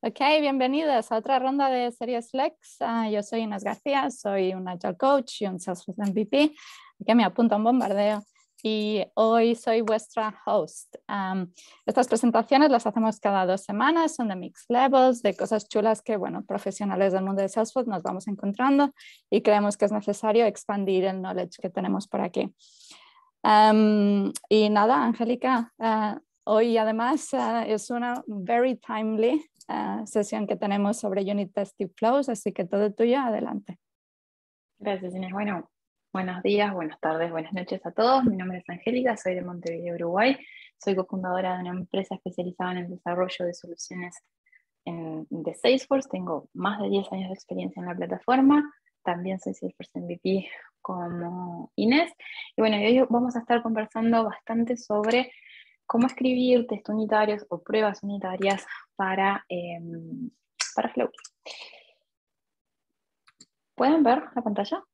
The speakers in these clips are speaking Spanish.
Ok, bienvenidos a otra ronda de Series Flex. Yo soy Inés García, soy un Agile Coach y un Salesforce MVP, que me apunta a un bombardeo. Y hoy soy vuestra host. Estas presentaciones las hacemos cada 2 semanas, son de mixed levels, de cosas chulas que, bueno, profesionales del mundo de Salesforce nos vamos encontrando y creemos que es necesario expandir el knowledge que tenemos por aquí. Y nada, Angélica, hoy además es una very timely sesión que tenemos sobre Unit Test y Flows, así que todo tuyo, adelante. Gracias, Inés. Bueno, buenos días, buenas tardes, buenas noches a todos. Mi nombre es Angélica, soy de Montevideo, Uruguay. Soy cofundadora de una empresa especializada en el desarrollo de soluciones de Salesforce. Tengo más de 10 años de experiencia en la plataforma. También soy Salesforce MVP como Inés. Y bueno, hoy vamos a estar conversando bastante sobre cómo escribir test unitarios o pruebas unitarias para Flow. ¿Pueden ver la pantalla?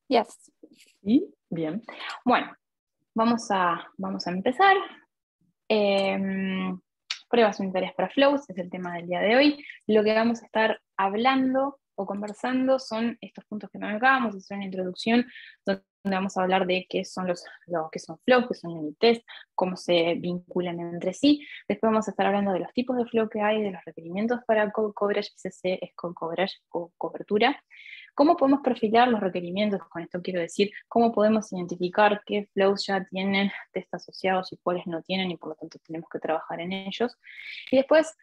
Yes. ¿Sí? Bien. Bueno, vamos a empezar. Pruebas unitarias para Flows es el tema del día de hoy. Lo que vamos a estar hablando o conversando son estos puntos que marcamos, es una introducción donde vamos a hablar de qué son qué son Flows, qué son unit tests, cómo se vinculan entre sí. Después vamos a estar hablando de los tipos de Flow que hay, de los requerimientos para Code Coverage, CC es Code Coverage o cobertura. ¿Cómo podemos perfilar los requerimientos? Con esto quiero decir, cómo podemos identificar qué flows ya tienen test asociados y cuáles no tienen, y por lo tanto tenemos que trabajar en ellos. Y después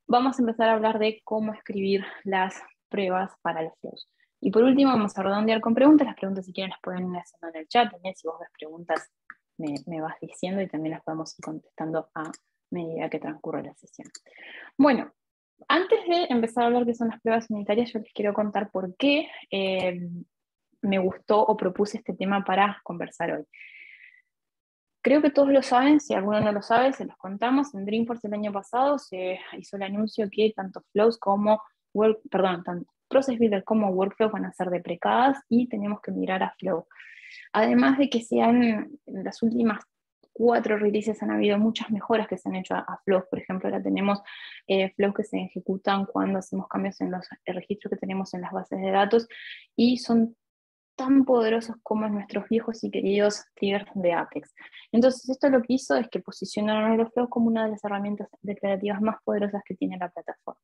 vamos a empezar a hablar de cómo escribir las pruebas para los flows. Y por último vamos a redondear con preguntas. Las preguntas, si quieren, las pueden ir haciendo en el chat. También, si vos ves preguntas, me vas diciendo y también las podemos ir contestando a medida que transcurre la sesión. Bueno, antes de empezar a hablar de qué son las pruebas unitarias, yo les quiero contar por qué me gustó o propuse este tema para conversar hoy. Creo que todos lo saben, si alguno no lo sabe, se los contamos. En Dreamforce el año pasado se hizo el anuncio que tanto Flows como tanto Process Builder como Workflow van a ser deprecadas y tenemos que migrar a Flow. Además de que en las últimas 4 releases han habido muchas mejoras que se han hecho a Flows. Por ejemplo, ahora tenemos Flows que se ejecutan cuando hacemos cambios en los registros que tenemos en las bases de datos y son tan poderosos como nuestros viejos y queridos triggers de Apex. Entonces, esto lo que hizo es que posicionaron a los Flows como una de las herramientas declarativas más poderosas que tiene la plataforma.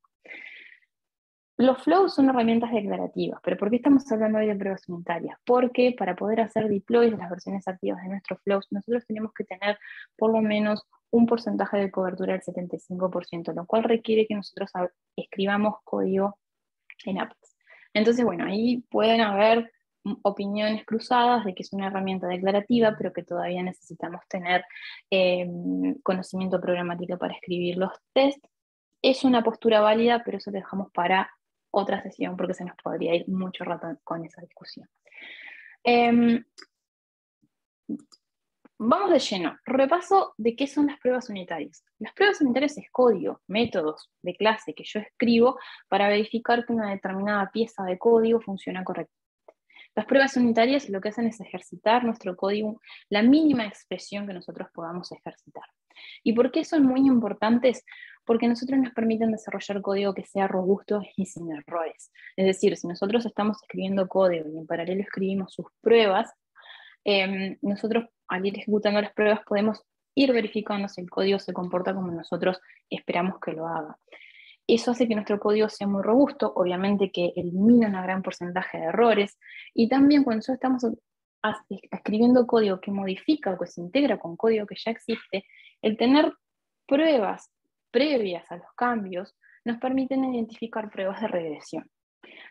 Los flows son herramientas declarativas, pero ¿por qué estamos hablando hoy de pruebas unitarias? Porque para poder hacer deploys de las versiones activas de nuestros flows, nosotros tenemos que tener por lo menos un porcentaje de cobertura del 75%, lo cual requiere que nosotros escribamos código en Apex. Entonces, bueno, ahí pueden haber opiniones cruzadas de que es una herramienta declarativa, pero que todavía necesitamos tener conocimiento programático para escribir los tests. Es una postura válida, pero eso lo dejamos para otra sesión porque se nos podría ir mucho rato con esa discusión. Vamos de lleno. Repaso de qué son las pruebas unitarias. Las pruebas unitarias es código, métodos de clase que yo escribo para verificar que una determinada pieza de código funciona correctamente. Las pruebas unitarias lo que hacen es ejercitar nuestro código, la mínima expresión que nosotros podamos ejercitar. ¿Y por qué son muy importantes? Porque nosotros nos permiten desarrollar código que sea robusto y sin errores. Es decir, si nosotros estamos escribiendo código y en paralelo escribimos sus pruebas, nosotros al ir ejecutando las pruebas podemos ir verificando si el código se comporta como nosotros esperamos que lo haga. Eso hace que nuestro código sea muy robusto, obviamente que elimina un gran porcentaje de errores, y también cuando nosotros estamos escribiendo código que modifica o que se integra con código que ya existe, el tener pruebas previas a los cambios nos permiten identificar pruebas de regresión.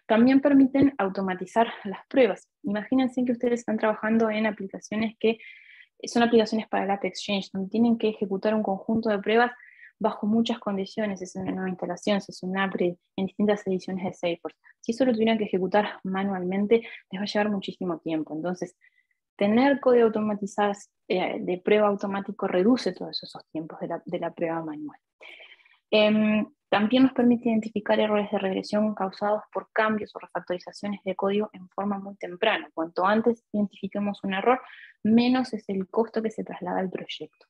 También permiten automatizar las pruebas. Imagínense que ustedes están trabajando en aplicaciones que son aplicaciones para el App Exchange, donde tienen que ejecutar un conjunto de pruebas bajo muchas condiciones, si es una nueva instalación, si es un upgrade, en distintas ediciones de Salesforce. Si eso lo tuvieran que ejecutar manualmente, les va a llevar muchísimo tiempo. Entonces, tener código automatizado de prueba automático reduce todos esos tiempos de la prueba manual. También nos permite identificar errores de regresión causados por cambios o refactorizaciones de código en forma muy temprana. Cuanto antes identifiquemos un error, menos es el costo que se traslada al proyecto.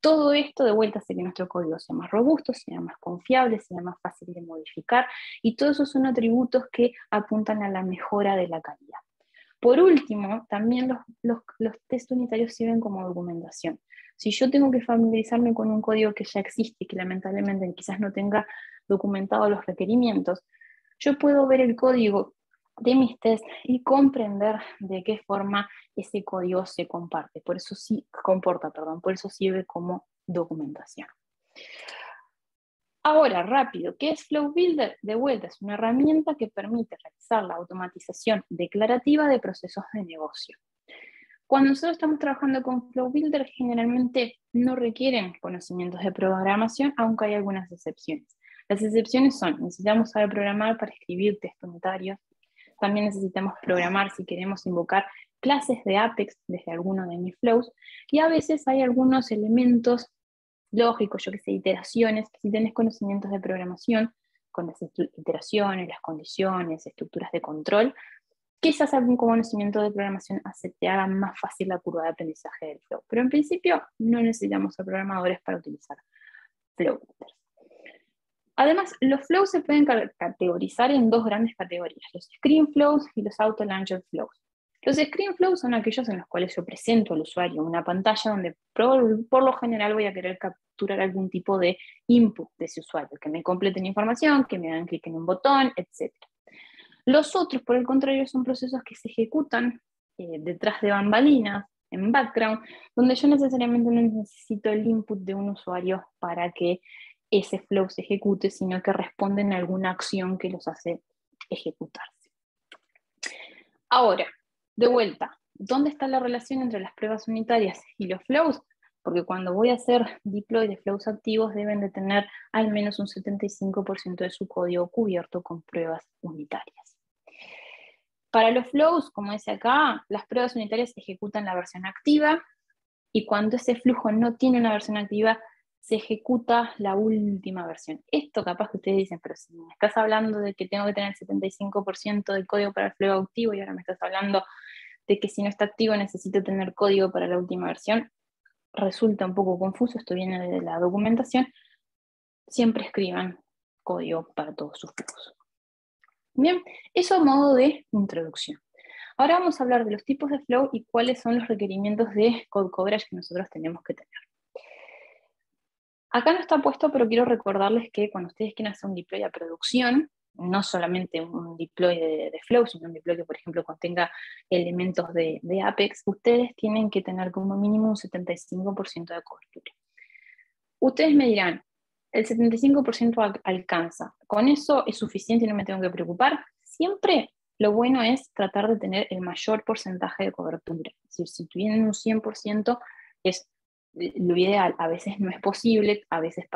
Todo esto de vuelta hace que nuestro código sea más robusto, sea más confiable, sea más fácil de modificar, y todos esos son atributos que apuntan a la mejora de la calidad. Por último, también los test unitarios sirven como documentación. Si yo tengo que familiarizarme con un código que ya existe y que lamentablemente quizás no tenga documentado los requerimientos, yo puedo ver el código de mis tests y comprender de qué forma ese código se comparte. Por eso por eso sirve como documentación. Ahora, rápido, ¿qué es Flow Builder? De vuelta, es una herramienta que permite realizar la automatización declarativa de procesos de negocio. Cuando nosotros estamos trabajando con Flow Builder, generalmente no requieren conocimientos de programación, aunque hay algunas excepciones. Las excepciones son, necesitamos saber programar para escribir test unitarios, también necesitamos programar si queremos invocar clases de Apex desde alguno de mis flows, y a veces hay algunos elementos lógicos, yo que sé, iteraciones, que si tenés conocimientos de programación, con las iteraciones, las condiciones, estructuras de control, quizás algún conocimiento de programación te haga más fácil la curva de aprendizaje del flow. Pero en principio no necesitamos ser programadores para utilizar flow. Además, los flows se pueden categorizar en dos grandes categorías, los screen flows y los auto-launcher flows. Los screen flows son aquellos en los cuales yo presento al usuario una pantalla donde por lo general voy a querer capturar algún tipo de input de ese usuario, que me completen información, que me hagan clic en un botón, etc. Los otros, por el contrario, son procesos que se ejecutan detrás de bambalinas, en background, donde yo necesariamente no necesito el input de un usuario para que ese flow se ejecute, sino que responden a alguna acción que los hace ejecutarse. Ahora, de vuelta, ¿dónde está la relación entre las pruebas unitarias y los flows? Porque cuando voy a hacer deploy de flows activos deben de tener al menos un 75% de su código cubierto con pruebas unitarias. Para los flows, como dice acá, las pruebas unitarias ejecutan la versión activa, y cuando ese flujo no tiene una versión activa, se ejecuta la última versión. Esto capaz que ustedes dicen, pero si me estás hablando de que tengo que tener el 75% del código para el flow activo y ahora me estás hablando de que si no está activo necesito tener código para la última versión, resulta un poco confuso, esto viene de la documentación. Siempre escriban código para todos sus flujos. Bien, eso a modo de introducción. Ahora vamos a hablar de los tipos de flow y cuáles son los requerimientos de code coverage que nosotros tenemos que tener. Acá no está puesto, pero quiero recordarles que cuando ustedes quieren hacer un deploy a producción, no solamente un deploy de flow, sino un deploy que, por ejemplo, contenga elementos de Apex, ustedes tienen que tener como mínimo un 75% de cobertura. Ustedes me dirán, el 75% alcanza, ¿con eso es suficiente y no me tengo que preocupar? Siempre lo bueno es tratar de tener el mayor porcentaje de cobertura. Es decir, si tienen un 100% es lo ideal. A veces no es posible, a veces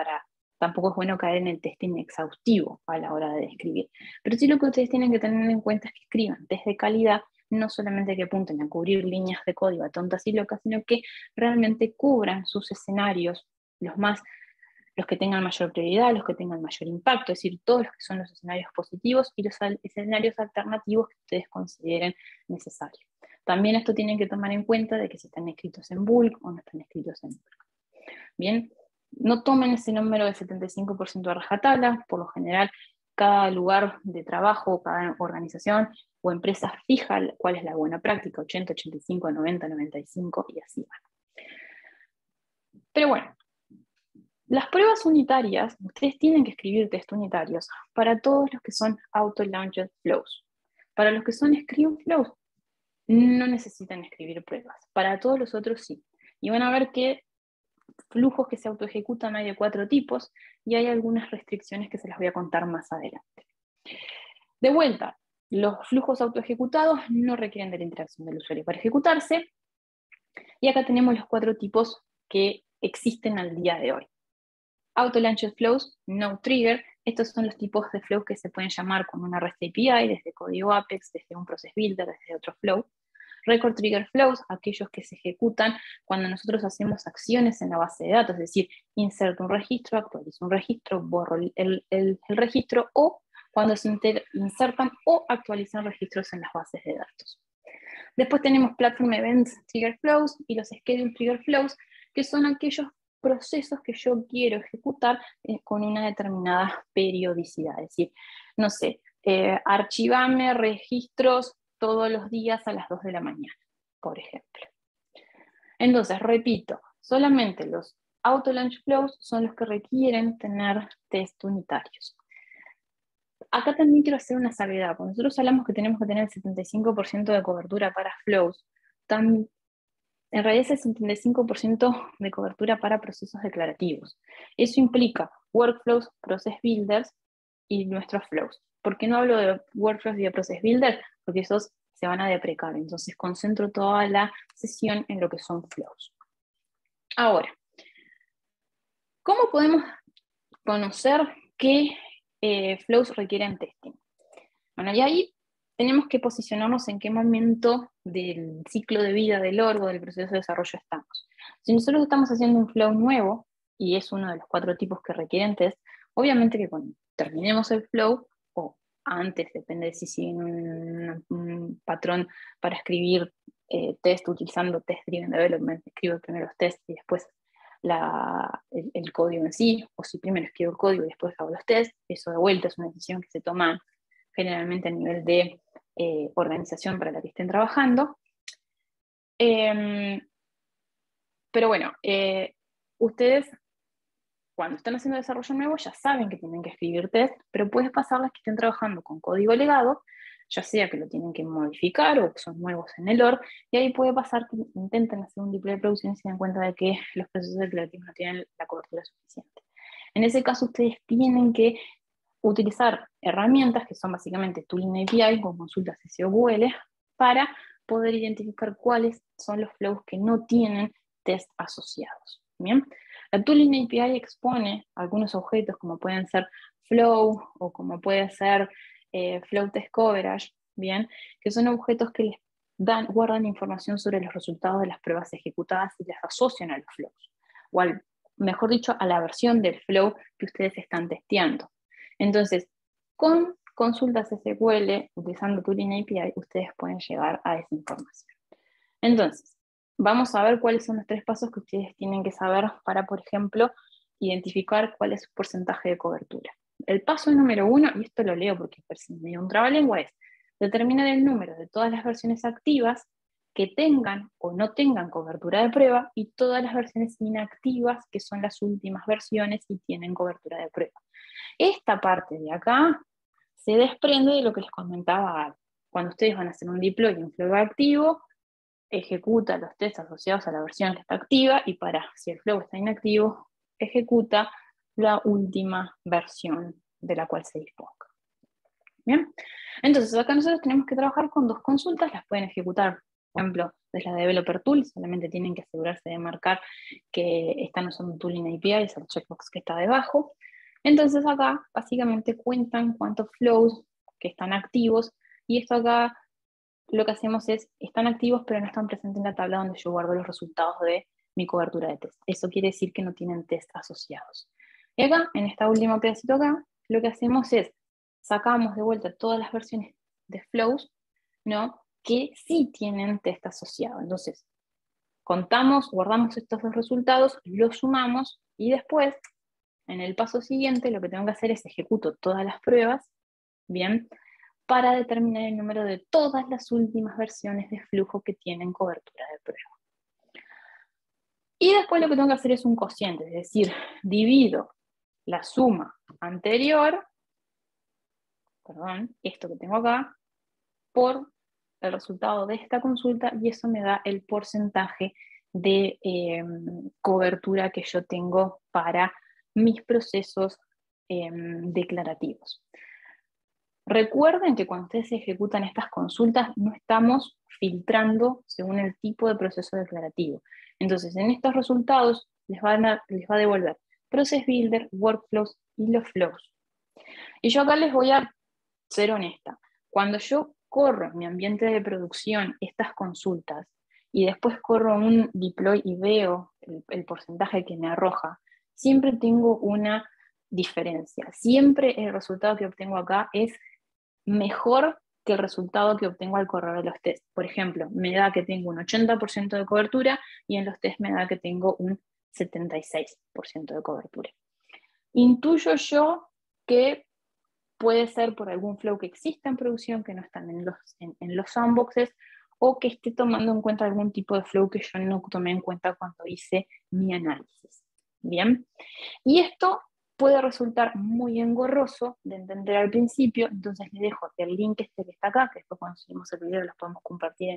tampoco es bueno caer en el testing exhaustivo a la hora de escribir. Pero sí lo que ustedes tienen que tener en cuenta es que escriban test de calidad, no solamente que apunten a cubrir líneas de código a tontas y locas, sino que realmente cubran sus escenarios, los que tengan mayor prioridad, los que tengan mayor impacto, es decir, todos los que son los escenarios positivos y los escenarios alternativos que ustedes consideren necesarios. También esto tienen que tomar en cuenta de que si están escritos en bulk o no están escritos en bulk. Bien, no tomen ese número del 75% a rajatabla, por lo general cada lugar de trabajo, cada organización o empresa fija cuál es la buena práctica, 80, 85, 90, 95 y así van. Pero bueno, las pruebas unitarias, ustedes tienen que escribir test unitarios para todos los que son auto-launched flows. Para los que son screen flows, no necesitan escribir pruebas. Para todos los otros sí. Y van a ver que flujos que se autoejecutan hay de 4 tipos y hay algunas restricciones que se las voy a contar más adelante. De vuelta, los flujos autoejecutados no requieren de la interacción del usuario para ejecutarse. Y acá tenemos los 4 tipos que existen al día de hoy. Auto-launched flows, no trigger. Estos son los tipos de flows que se pueden llamar con una REST API, desde código Apex, desde un process builder, desde otro flow. Record trigger flows, aquellos que se ejecutan cuando nosotros hacemos acciones en la base de datos, es decir, inserto un registro, actualizo un registro, borro el registro, o cuando se insertan o actualizan registros en las bases de datos. Después tenemos platform events trigger flows y los schedule trigger flows, que son aquellos procesos que yo quiero ejecutar con una determinada periodicidad. Es decir, no sé, archivame registros todos los días a las 2 de la mañana, por ejemplo. Entonces, repito, solamente los auto-launch flows son los que requieren tener test unitarios. Acá también quiero hacer una salvedad. Cuando nosotros hablamos que tenemos que tener el 75% de cobertura para flows, en realidad es el 75% de cobertura para procesos declarativos. Eso implica workflows, process builders y nuestros flows. ¿Por qué no hablo de workflows y de process builders? Porque esos se van a deprecar. Entonces concentro toda la sesión en lo que son flows. Ahora, ¿cómo podemos conocer qué flows requieren testing? Bueno, y ahí tenemos que posicionarnos en qué momento del ciclo de vida del org o del proceso de desarrollo estamos. Si nosotros estamos haciendo un flow nuevo, y es uno de los 4 tipos que requieren test, obviamente que cuando terminemos el flow, o antes, depende de si siguen un patrón para escribir test utilizando Test Driven Development, escribo primero los tests y después el código en sí, o si primero escribo el código y después hago los tests, eso de vuelta es una decisión que se toma generalmente a nivel de organización para la que estén trabajando. Pero bueno, ustedes cuando están haciendo desarrollo nuevo ya saben que tienen que escribir test, pero puede pasarles que estén trabajando con código legado, ya sea que lo tienen que modificar o que son nuevos en el org, y ahí puede pasar que intenten hacer un deploy de producción y se dan cuenta de que los procesos declarativos no tienen la cobertura suficiente. En ese caso ustedes tienen que utilizar herramientas que son básicamente Tooling API con consultas SQL para poder identificar cuáles son los flows que no tienen test asociados. ¿Bien? La Tooling API expone algunos objetos como pueden ser flow o como puede ser flow test coverage, ¿bien? Que son objetos que les guardan información sobre los resultados de las pruebas ejecutadas y las asocian a los flows, o mejor dicho, a la versión del flow que ustedes están testeando. Entonces, con consultas SQL, utilizando Tooling API, ustedes pueden llegar a esa información. Entonces, vamos a ver cuáles son los 3 pasos que ustedes tienen que saber para, por ejemplo, identificar cuál es su porcentaje de cobertura. El paso número 1, y esto lo leo porque es medio un trabalengua, es determinar el número de todas las versiones activas que tengan o no tengan cobertura de prueba y todas las versiones inactivas que son las últimas versiones y tienen cobertura de prueba. Esta parte de acá se desprende de lo que les comentaba cuando ustedes van a hacer un deploy y un flow activo, ejecuta los tests asociados a la versión que está activa y si el flow está inactivo, ejecuta la última versión de la cual se disponga. ¿Bien? Entonces acá nosotros tenemos que trabajar con 2 consultas, las pueden ejecutar, por ejemplo, desde la Developer Tool, solamente tienen que asegurarse de marcar que están usando Tooling API, es el checkbox que está debajo. Entonces acá básicamente cuentan cuántos flows que están activos, y esto acá lo que hacemos es, están activos pero no están presentes en la tabla donde yo guardo los resultados de mi cobertura de test. Eso quiere decir que no tienen test asociados. Y acá, en esta última pedacito acá, lo que hacemos es, sacamos de vuelta todas las versiones de flows, ¿no?, que sí tienen test asociado. Entonces, contamos, guardamos estos 2 resultados, los sumamos, y después, en el paso siguiente, lo que tengo que hacer es ejecuto todas las pruebas, ¿bien?, para determinar el número de todas las últimas versiones de flujo que tienen cobertura de prueba. Y después lo que tengo que hacer es un cociente, es decir, divido la suma anterior, esto que tengo acá, por el resultado de esta consulta, y eso me da el porcentaje de cobertura que yo tengo para mis procesos declarativos. Recuerden que cuando ustedes ejecutan estas consultas no estamos filtrando según el tipo de proceso declarativo. Entonces, en estos resultados les va a devolver Process Builder, Workflows y los Flows. Y yo acá les voy a ser honesta. Cuando yo corro en mi ambiente de producción estas consultas y después corro un deploy y veo el porcentaje que me arroja, siempre tengo una diferencia. Siempre el resultado que obtengo acá es mejor que el resultado que obtengo al correr los tests. Por ejemplo, me da que tengo un 80% de cobertura y en los tests me da que tengo un 76% de cobertura. Intuyo yo que puede ser por algún flow que exista en producción, que no están en los sandboxes, o que esté tomando en cuenta algún tipo de flow que yo no tomé en cuenta cuando hice mi análisis. Bien, y esto puede resultar muy engorroso de entender al principio, entonces les dejo el link este que está acá, que después cuando subimos el video los podemos compartir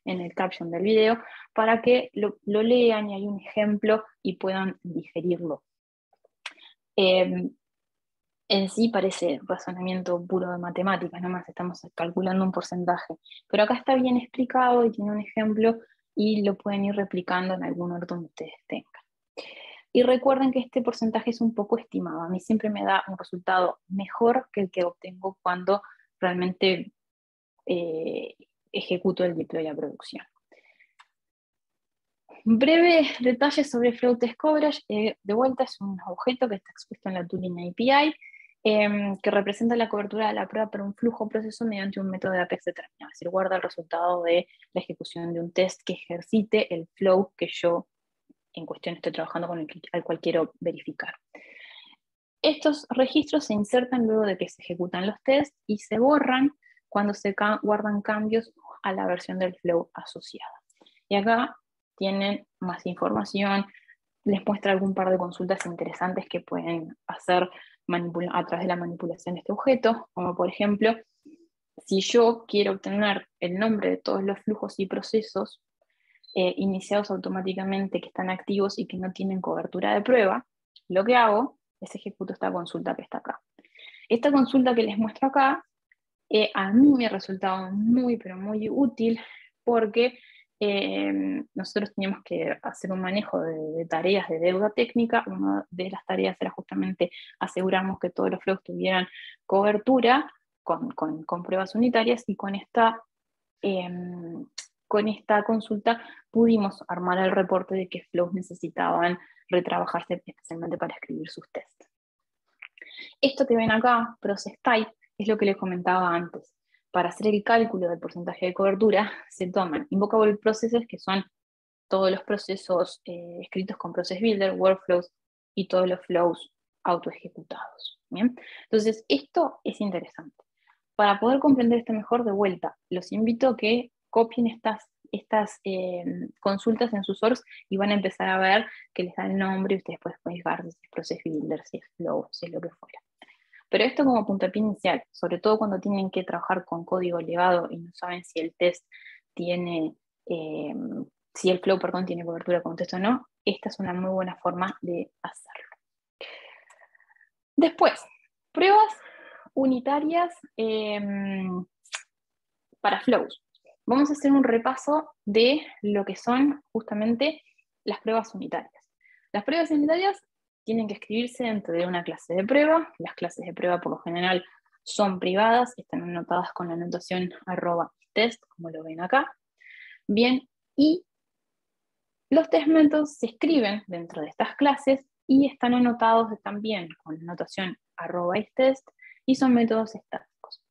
en el caption del video, para que lo lean y hay un ejemplo y puedan digerirlo. En sí parece razonamiento puro de matemáticas, nomás estamos calculando un porcentaje, pero acá está bien explicado y tiene un ejemplo y lo pueden ir replicando en algún orden donde ustedes tengan. Y recuerden que este porcentaje es un poco estimado, a mí siempre me da un resultado mejor que el que obtengo cuando realmente ejecuto el deploy a producción. Breve detalle sobre Flow Test Coverage, de vuelta es un objeto que está expuesto en la tooling API, que representa la cobertura de la prueba para un flujo o proceso mediante un método de Apex determinado, es decir, guarda el resultado de la ejecución de un test que ejercite el flow que yo en cuestión estoy trabajando con al cual quiero verificar. Estos registros se insertan luego de que se ejecutan los tests y se borran cuando se guardan cambios a la versión del flow asociada. Y acá tienen más información, les muestra algún par de consultas interesantes que pueden hacer a través de la manipulación de este objeto, como por ejemplo, si yo quiero obtener el nombre de todos los flujos y procesos iniciados automáticamente que están activos y que no tienen cobertura de prueba, lo que hago es ejecuto esta consulta que está acá. Esta consulta que les muestro acá, a mí me ha resultado muy, pero muy útil porque nosotros teníamos que hacer un manejo de tareas de deuda técnica. Una de las tareas era justamente asegurarnos que todos los flows tuvieran cobertura con pruebas unitarias, y con esta consulta pudimos armar el reporte de qué flows necesitaban retrabajarse especialmente para escribir sus tests. Esto que ven acá, process type, es lo que les comentaba antes. Para hacer el cálculo del porcentaje de cobertura, se toman invocable processes, que son todos los procesos escritos con Process Builder, workflows y todos los flows autoejecutados. ¿Bien? Entonces, esto es interesante. Para poder comprender esto mejor, de vuelta, los invito a que copien estas consultas en sus source y van a empezar a ver que les da el nombre y ustedes pueden fijar si es Process Builder, si es Flow, si es lo que fuera. Pero esto como puntapié inicial, sobre todo cuando tienen que trabajar con código legado y no saben si el test tiene, si el flow, perdón, tiene cobertura con test o no, esta es una muy buena forma de hacerlo. Después, pruebas unitarias para flows. Vamos a hacer un repaso de lo que son justamente las pruebas unitarias. Las pruebas unitarias tienen que escribirse dentro de una clase de prueba. Las clases de prueba por lo general son privadas, están anotadas con la anotación @test, como lo ven acá. Bien, y los test methods se escriben dentro de estas clases y están anotados también con la anotación @test y son métodos estáticos.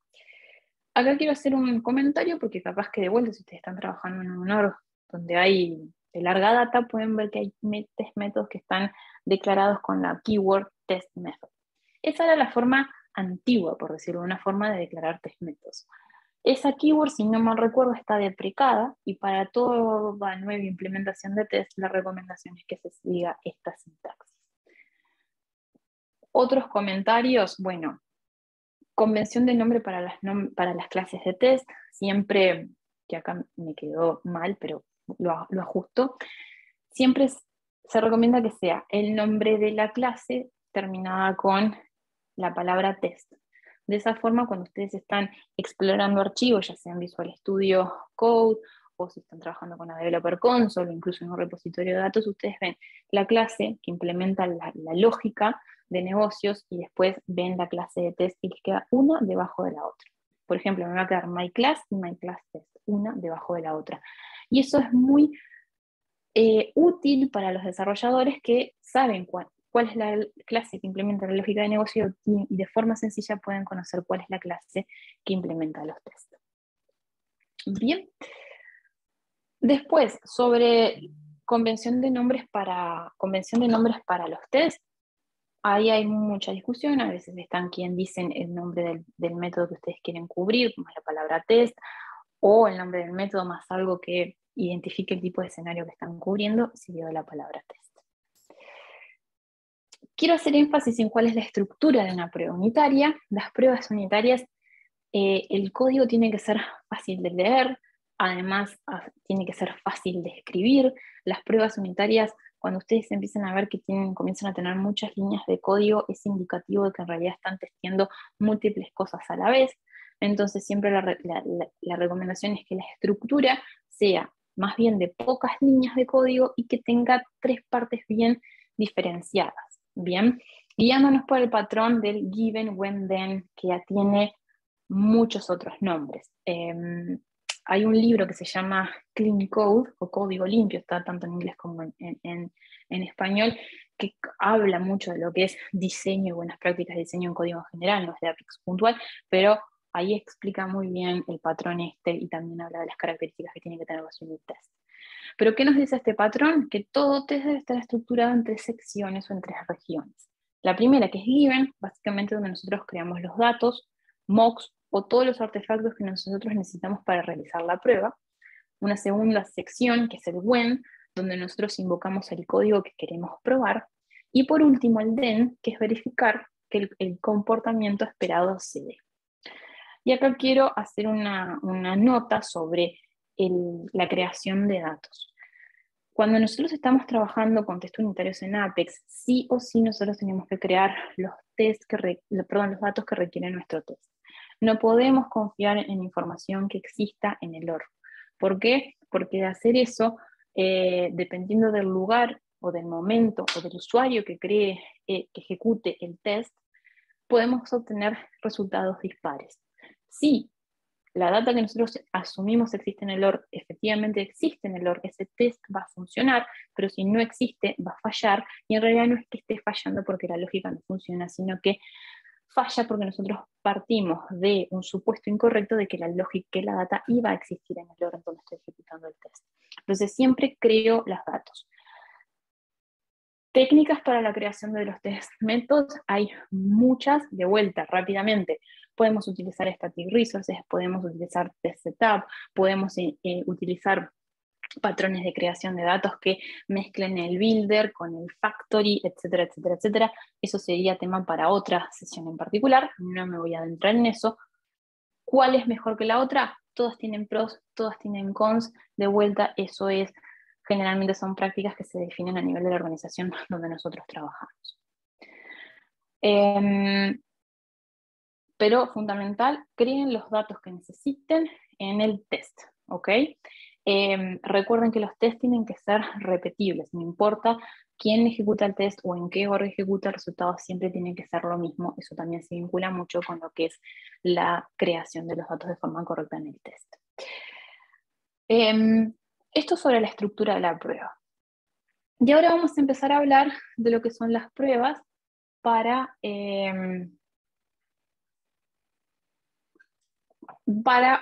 Acá quiero hacer un comentario porque capaz que de vuelta, si ustedes están trabajando en un org donde hay de larga data, pueden ver que hay test métodos que están declarados con la keyword test method. Esa era la forma antigua, por decirlo, una forma de declarar test métodos. Esa keyword, si no mal recuerdo, está deprecada, y para toda nueva implementación de test, la recomendación es que se siga esta sintaxis. Otros comentarios, bueno, convención de nombre para las clases de test, siempre, que acá me quedó mal, pero lo ajusto, siempre se recomienda que sea el nombre de la clase terminada con la palabra test. De esa forma, cuando ustedes están explorando archivos, ya sea en Visual Studio Code, o si están trabajando con la Developer Console, o incluso en un repositorio de datos, ustedes ven la clase que implementa la lógica de negocios y después ven la clase de test y les queda una debajo de la otra. Por ejemplo, me va a quedar myClass y myClassTest, una debajo de la otra. Y eso es muy útil para los desarrolladores que saben cuál es la clase que implementa la lógica de negocio y de forma sencilla pueden conocer cuál es la clase que implementa los tests. Bien. Después, sobre convención de nombres para los test. Ahí hay mucha discusión, a veces están quien dicen el nombre del método que ustedes quieren cubrir, como es la palabra test, o el nombre del método más algo que identifique el tipo de escenario que están cubriendo, seguido de la palabra test. Quiero hacer énfasis en cuál es la estructura de una prueba unitaria. Las pruebas unitarias, el código tiene que ser fácil de leer, además tiene que ser fácil de escribir. Las pruebas unitarias, cuando ustedes empiezan a ver que comienzan a tener muchas líneas de código, es indicativo de que en realidad están testeando múltiples cosas a la vez. Entonces siempre la recomendación es que la estructura sea más bien de pocas líneas de código y que tenga 3 partes bien diferenciadas. Bien, guiándonos por el patrón del given, when, then, que ya tiene muchos otros nombres. Hay un libro que se llama Clean Code, o Código Limpio, está tanto en inglés como en español, que habla mucho de lo que es diseño y buenas prácticas de diseño en código en general, no es de Apex puntual, pero ahí explica muy bien el patrón y también habla de las características que tiene que tener los unit tests. ¿Pero qué nos dice este patrón? Que todo test debe estar estructurado en 3 secciones o en 3 regiones. La primera, que es given, básicamente donde nosotros creamos los datos, mocks o todos los artefactos que nosotros necesitamos para realizar la prueba. Una segunda sección, que es el when, donde nosotros invocamos el código que queremos probar. Y por último, el then, que es verificar que el comportamiento esperado se dé. Y acá quiero hacer una nota sobre la creación de datos. Cuando nosotros estamos trabajando con test unitarios en Apex, sí o sí nosotros tenemos que crear los datos que requiere nuestro test. No podemos confiar en información que exista en el OR. ¿Por qué? Porque de hacer eso, dependiendo del lugar o del momento o del usuario que ejecute el test, podemos obtener resultados dispares. Si la data que nosotros asumimos existe en el OR, efectivamente existe en el OR, ese test va a funcionar, pero si no existe, va a fallar, y en realidad no es que esté fallando porque la lógica no funciona, sino que falla porque nosotros partimos de un supuesto incorrecto de que la data iba a existir en el OR en donde estoy ejecutando el test. Entonces siempre creo los datos. Técnicas para la creación de los test métodos hay muchas, de vuelta, rápidamente. Podemos utilizar static resources, podemos utilizar test setup, podemos utilizar patrones de creación de datos que mezclen el builder con el factory, etcétera, etcétera, etcétera. Eso sería tema para otra sesión en particular, no me voy a adentrar en eso. ¿Cuál es mejor que la otra? Todas tienen pros, todas tienen cons, de vuelta, eso es, generalmente son prácticas que se definen a nivel de la organización donde nosotros trabajamos. Pero fundamental, creen los datos que necesiten en el test, ¿ok? Recuerden que los tests tienen que ser repetibles, no importa quién ejecuta el test o en qué orden ejecuta, el resultado siempre tiene que ser lo mismo. Eso también se vincula mucho con lo que es la creación de los datos de forma correcta en el test. Esto sobre la estructura de la prueba. Y ahora vamos a empezar a hablar de lo que son las pruebas para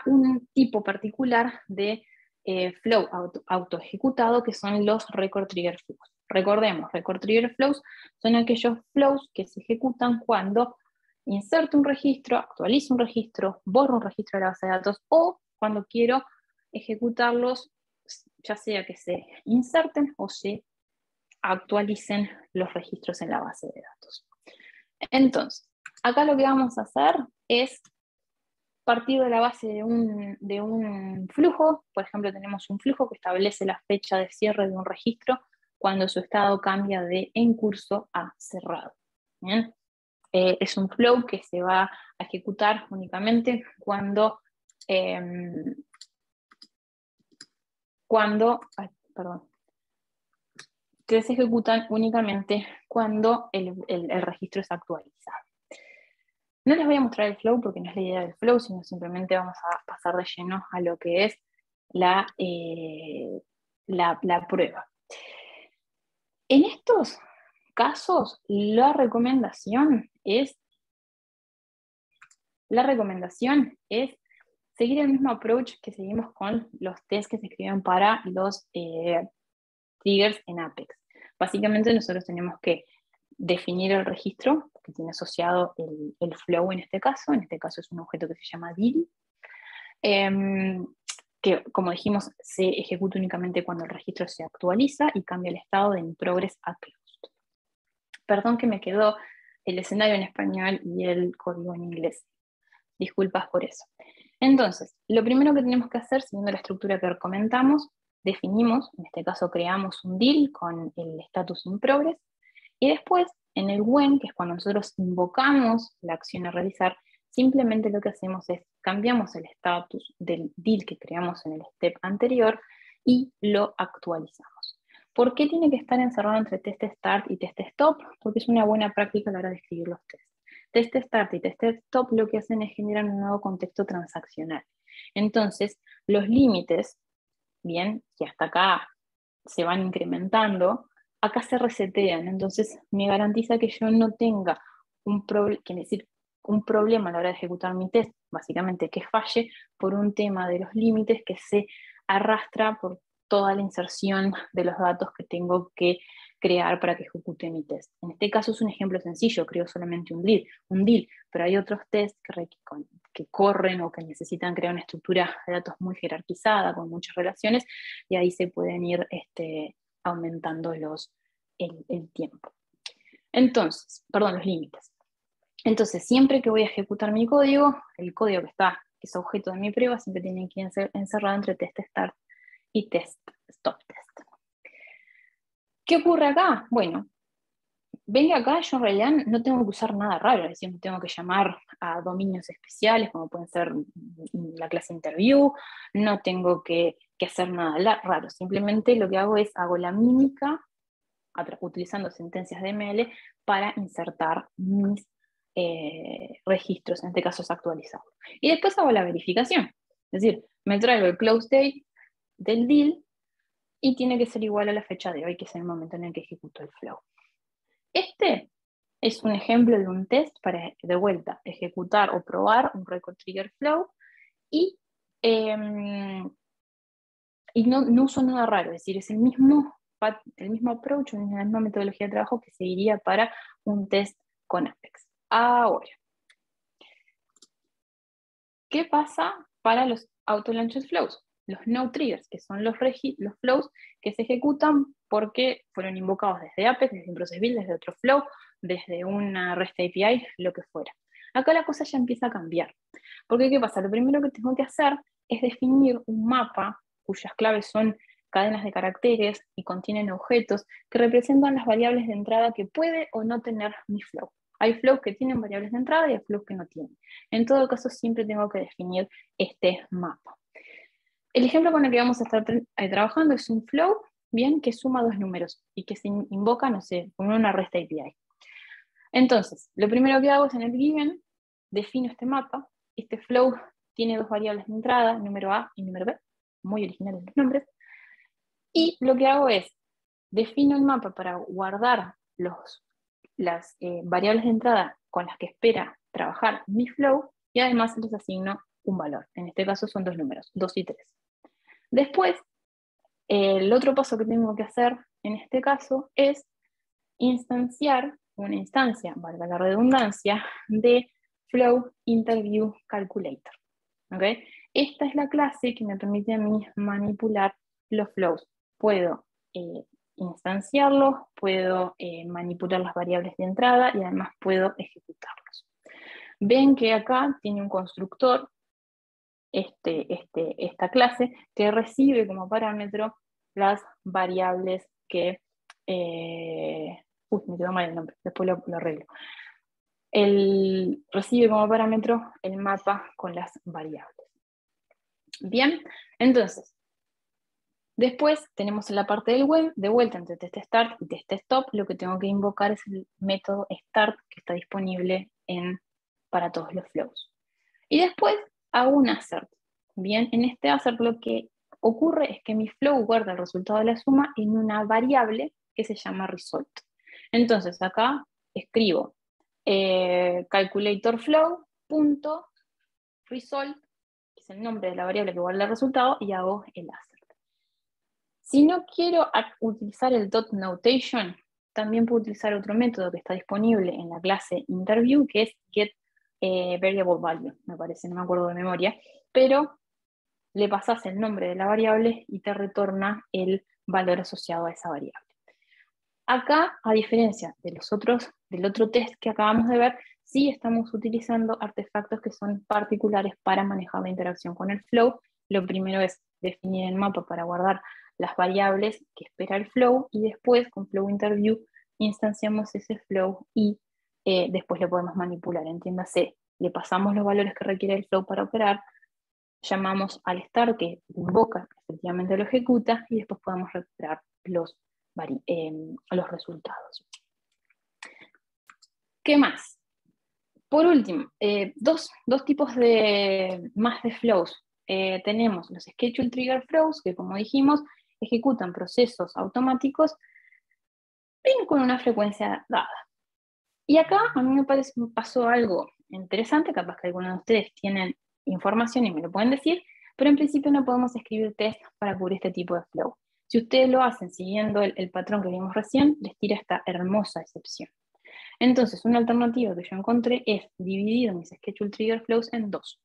un tipo particular de flow autoejecutado, que son los record trigger flows. Recordemos, record trigger flows son aquellos flows que se ejecutan cuando inserto un registro, actualizo un registro, borro un registro de la base de datos, o cuando quiero ejecutarlos, ya sea que se inserten o se actualicen los registros en la base de datos. Entonces, acá lo que vamos a hacer es partir de la base de un flujo. Por ejemplo, tenemos un flujo que establece la fecha de cierre de un registro cuando su estado cambia de en curso a cerrado. ¿Bien? Es un flow que se va a ejecutar únicamente cuando que se ejecutan únicamente cuando el registro es actualizado. No les voy a mostrar el flow porque no es la idea del flow, sino simplemente vamos a pasar de lleno a lo que es la prueba. En estos casos, la recomendación es seguir el mismo approach que seguimos con los tests que se escriben para los triggers en Apex. Básicamente nosotros tenemos que definir el registro que tiene asociado el flow en este caso es un objeto que se llama DIL, que como dijimos se ejecuta únicamente cuando el registro se actualiza y cambia el estado de in progress a closed. Perdón que me quedó el escenario en español y el código en inglés. Disculpas por eso. Entonces, lo primero que tenemos que hacer, siguiendo la estructura que comentamos, definimos, en este caso creamos un DIL con el status in progress, y después en el when, que es cuando nosotros invocamos la acción a realizar, simplemente lo que hacemos es cambiamos el status del DIL que creamos en el step anterior y lo actualizamos. ¿Por qué tiene que estar encerrado entre test start y test stop? Porque es una buena práctica a la hora de escribir los tests. Test start y test stop lo que hacen es generar un nuevo contexto transaccional. Entonces, los límites, bien, que hasta acá se van incrementando, acá se resetean. Entonces, me garantiza que yo no tenga un problema a la hora de ejecutar mi test, básicamente que falle por un tema de los límites que se arrastra por toda la inserción de los datos que tengo que crear para que ejecute mi test. En este caso es un ejemplo sencillo, creo solamente un DIL, pero hay otros tests que corren o que necesitan crear una estructura de datos muy jerarquizada, con muchas relaciones, y ahí se pueden ir aumentando el tiempo. Entonces, perdón, los límites. Entonces, siempre que voy a ejecutar mi código, el código que es objeto de mi prueba, siempre tiene que ir encerrado entre test start y test stop test. ¿Qué ocurre acá? Bueno, ven que acá yo en realidad no tengo que usar nada raro, es decir, no tengo que llamar a dominios especiales, como pueden ser la clase interview, no tengo que hacer nada raro, simplemente lo que hago es, hago la mímica, utilizando sentencias de ML, para insertar mis registros, en este caso es actualizado. Y después hago la verificación, es decir, me traigo el close date del DIL, y tiene que ser igual a la fecha de hoy, que es el momento en el que ejecuto el flow. Este es un ejemplo de un test para, de vuelta, ejecutar o probar un record trigger flow, y no uso nada raro, es decir, es el mismo approach, la misma metodología de trabajo que seguiría para un test con Apex. Ahora, ¿qué pasa para los auto-launched flows? Los no triggers, que son los flows que se ejecutan porque fueron invocados desde Apex, desde un process build, desde otro flow, desde una REST API, lo que fuera. Acá la cosa ya empieza a cambiar. Porque ¿qué pasa? Lo primero que tengo que hacer es definir un mapa cuyas claves son cadenas de caracteres y contienen objetos que representan las variables de entrada que puede o no tener mi flow. Hay flows que tienen variables de entrada y hay flows que no tienen. En todo caso, siempre tengo que definir este mapa. El ejemplo con el que vamos a estar trabajando es un flow, bien, que suma dos números y que se invoca, no sé, con una REST API. Entonces, lo primero que hago es en el given, defino este mapa. Este flow tiene dos variables de entrada, número A y número B, muy originales los nombres. Y lo que hago es, defino el mapa para guardar las variables de entrada con las que espera trabajar mi flow, y además les asigno un valor. En este caso son dos números, 2 y 3. Después, el otro paso que tengo que hacer en este caso es instanciar una instancia, valga la redundancia, de Flow Interview Calculator. ¿Okay? Esta es la clase que me permite a mí manipular los flows. Puedo instanciarlos, puedo manipular las variables de entrada y además puedo ejecutarlos. Ven que acá tiene un constructor, esta clase, que recibe como parámetro las variables que... me quedó mal el nombre, después lo arreglo. Recibe como parámetro el mapa con las variables. Bien, entonces, después tenemos en la parte del web, de vuelta entre test start y test stop, lo que tengo que invocar es el método start que está disponible para todos los flows. Y después hago un assert. Bien, en este assert lo que ocurre es que mi flow guarda el resultado de la suma en una variable que se llama result. Entonces acá escribo calculator flow.result, que es el nombre de la variable que guarda el resultado, y hago el assert. Si no quiero utilizar el dot notation, también puedo utilizar otro método que está disponible en la clase interview, que es get variable value, me parece, no me acuerdo de memoria, pero le pasas el nombre de la variable y te retorna el valor asociado a esa variable. Acá, a diferencia de del otro test que acabamos de ver, sí estamos utilizando artefactos que son particulares para manejar la interacción con el flow. Lo primero es definir el mapa para guardar las variables que espera el flow, y después con flow interview instanciamos ese flow y después lo podemos manipular. Entiéndase, le pasamos los valores que requiere el flow para operar, llamamos al start que invoca, efectivamente lo ejecuta, y después podemos recuperar los resultados. ¿Qué más? Por último, dos tipos más de flows. Tenemos los schedule trigger flows, que como dijimos, ejecutan procesos automáticos bien con una frecuencia dada. Y acá a mí me pasó algo interesante, capaz que algunos de ustedes tienen información y me lo pueden decir, pero en principio no podemos escribir test para cubrir este tipo de flow. Si ustedes lo hacen siguiendo el patrón que vimos recién, les tira esta hermosa excepción. Entonces, una alternativa que yo encontré es dividir mis schedule trigger flows en dos.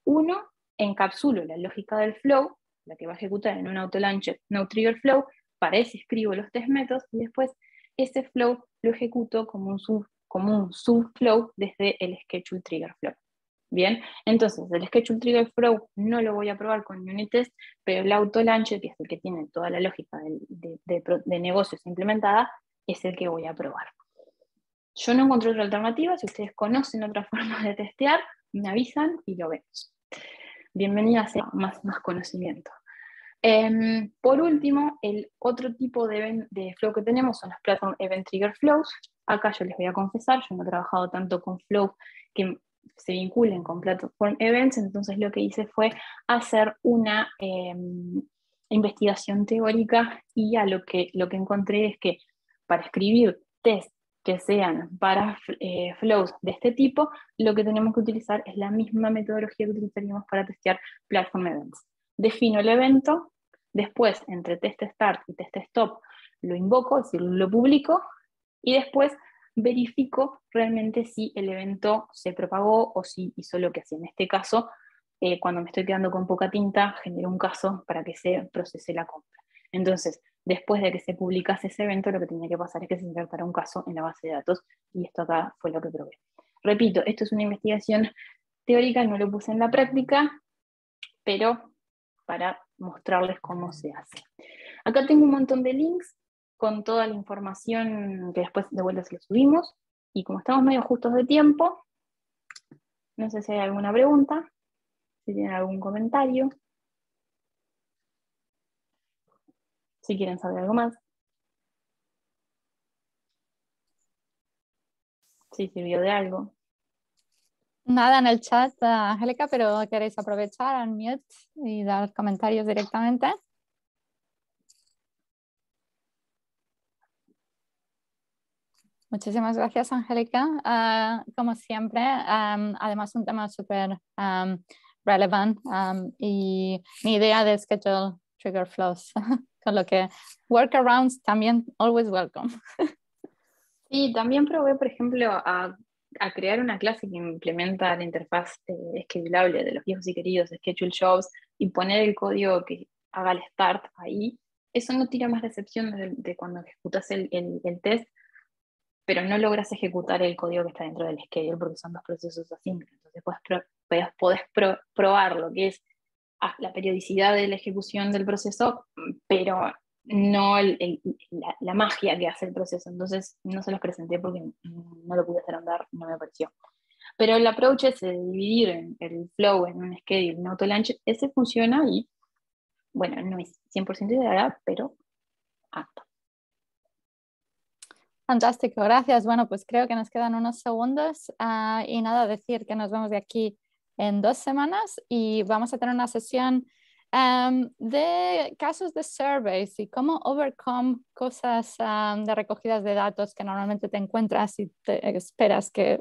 Uno, encapsulo la lógica del flow, la que va a ejecutar en un auto-launcher no trigger flow, para ese escribo los test métodos, y después ese flow lo ejecuto como un subflow desde el schedule trigger flow. Bien, entonces el schedule trigger flow no lo voy a probar con unit test, pero el auto-launcher, que es el que tiene toda la lógica de negocios implementada, es el que voy a probar. Yo no encontré otra alternativa. Si ustedes conocen otra forma de testear, me avisan y lo vemos. Bienvenida a más conocimiento. Por último, el otro tipo de flow que tenemos son los Platform Event Trigger Flows. Acá yo les voy a confesar, yo no he trabajado tanto con flows que se vinculen con Platform Events, entonces lo que hice fue hacer una investigación teórica, y lo que encontré es que para escribir test que sean para flows de este tipo, lo que tenemos que utilizar es la misma metodología que utilizaríamos para testear Platform Events. Defino el evento, después entre test start y test stop lo invoco, es decir, lo publico, y después verifico realmente si el evento se propagó o si hizo lo que hacía. En este caso, cuando me estoy quedando con poca tinta, genero un caso para que se procese la compra. Entonces, después de que se publicase ese evento, lo que tenía que pasar es que se insertara un caso en la base de datos, y esto acá fue lo que probé. Repito, esto es una investigación teórica, no lo puse en la práctica, pero para mostrarles cómo se hace. Acá tengo un montón de links con toda la información que después de vuelta se lo subimos, y como estamos medio justos de tiempo, no sé si hay alguna pregunta, si tienen algún comentario, si quieren saber algo más. Si sirvió de algo. Nada en el chat, Angélica, pero ¿queréis aprovechar, unmute y dar comentarios directamente? Muchísimas gracias, Angélica. Como siempre, además un tema súper relevant, y mi idea de schedule trigger flows, con lo que workarounds también always welcome. Sí, también probé, por ejemplo, a crear una clase que implementa la interfaz schedulable de los viejos y queridos schedule jobs, y poner el código que haga el start ahí. Eso no tira más recepción de cuando ejecutas el test, pero no logras ejecutar el código que está dentro del schedule porque son dos procesos asíncronos. Entonces podés probar lo que es la periodicidad de la ejecución del proceso, pero no la magia que hace el proceso. Entonces no se los presenté porque no lo pude hacer andar, no me pareció. Pero el approach es de dividir el flow en un schedule, un auto-launch, ese funciona, y bueno, no es 100% ideal, pero apto. Fantástico, gracias. Bueno, pues creo que nos quedan unos segundos, y nada, decir que nos vemos de aquí en 2 semanas, y vamos a tener una sesión de casos de surveys y cómo overcome cosas de recogidas de datos que normalmente te encuentras y te esperas que